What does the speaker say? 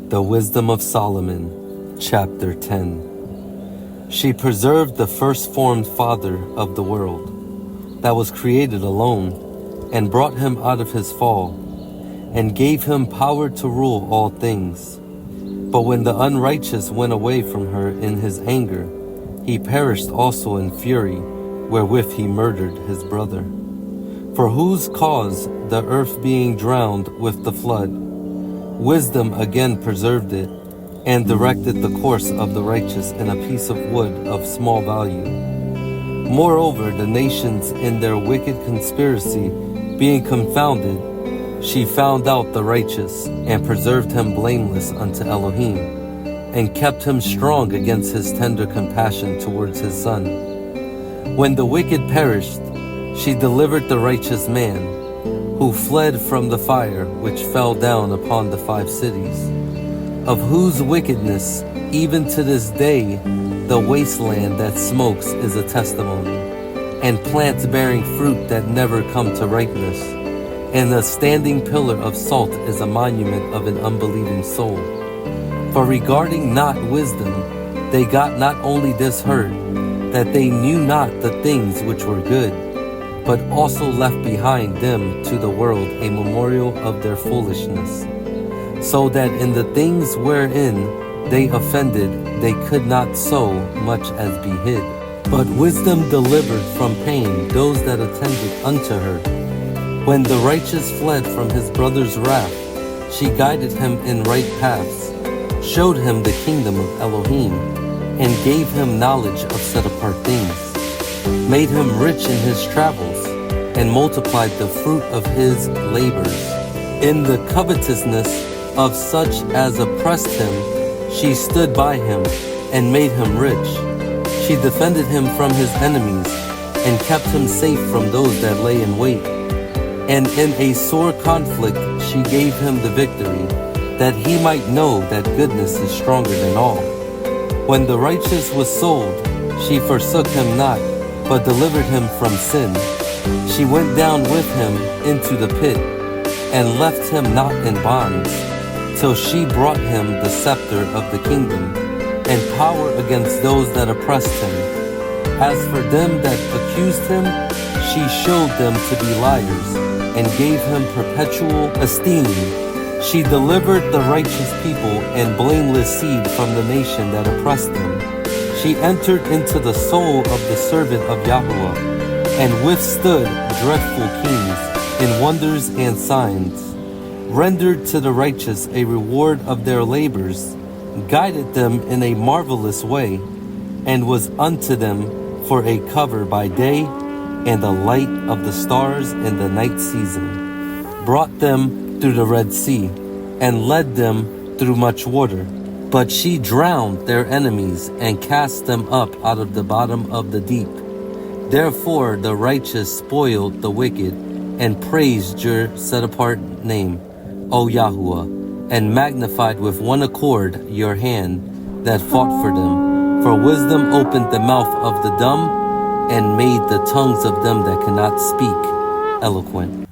The Wisdom of Solomon, Chapter 10. She preserved the first-formed father of the world, that was created alone, and brought him out of his fall, and gave him power to rule all things. But when the unrighteous went away from her in his anger, he perished also in fury, wherewith he murdered his brother. For whose cause the earth being drowned with the flood, wisdom again preserved it, and directed the course of the righteous in a piece of wood of small value. Moreover, the nations in their wicked conspiracy being confounded, she found out the righteous, and preserved him blameless unto Elohim, and kept him strong against his tender compassion towards his son. When the wicked perished, she delivered the righteous man, who fled from the fire which fell down upon the 5 cities, of whose wickedness even to this day the wasteland that smokes is a testimony, and plants bearing fruit that never come to ripeness, and a standing pillar of salt is a monument of an unbelieving soul. For regarding not wisdom, they got not only this hurt, that they knew not the things which were good, but also left behind them to the world a memorial of their foolishness, so that in the things wherein they offended they could not so much as be hid. But wisdom delivered from pain those that attended unto her. When the righteous fled from his brother's wrath, she guided him in right paths, showed him the kingdom of Elohim, and gave him knowledge of set-apart things, made him rich in his travels, and multiplied the fruit of his labors. In the covetousness of such as oppressed him, she stood by him, and made him rich. She defended him from his enemies, and kept him safe from those that lay in wait. And in a sore conflict she gave him the victory, that he might know that goodness is stronger than all. When the righteous was sold, she forsook him not, but delivered him from sin. She went down with him into the pit, and left him not in bonds, till she brought him the scepter of the kingdom, and power against those that oppressed him. As for them that accused him, she showed them to be liars, and gave him perpetual esteem. She delivered the righteous people and blameless seed from the nation that oppressed them. She entered into the soul of the servant of Yahuwah, and withstood dreadful kings in wonders and signs, rendered to the righteous a reward of their labors, guided them in a marvelous way, and was unto them for a cover by day, and a light of the stars in the night season, brought them through the Red Sea, and led them through much water. But she drowned their enemies, and cast them up out of the bottom of the deep. Therefore the righteous spoiled the wicked, and praised your set-apart name, O Yahuwah, and magnified with one accord your hand that fought for them. For wisdom opened the mouth of the dumb, and made the tongues of them that cannot speak eloquent.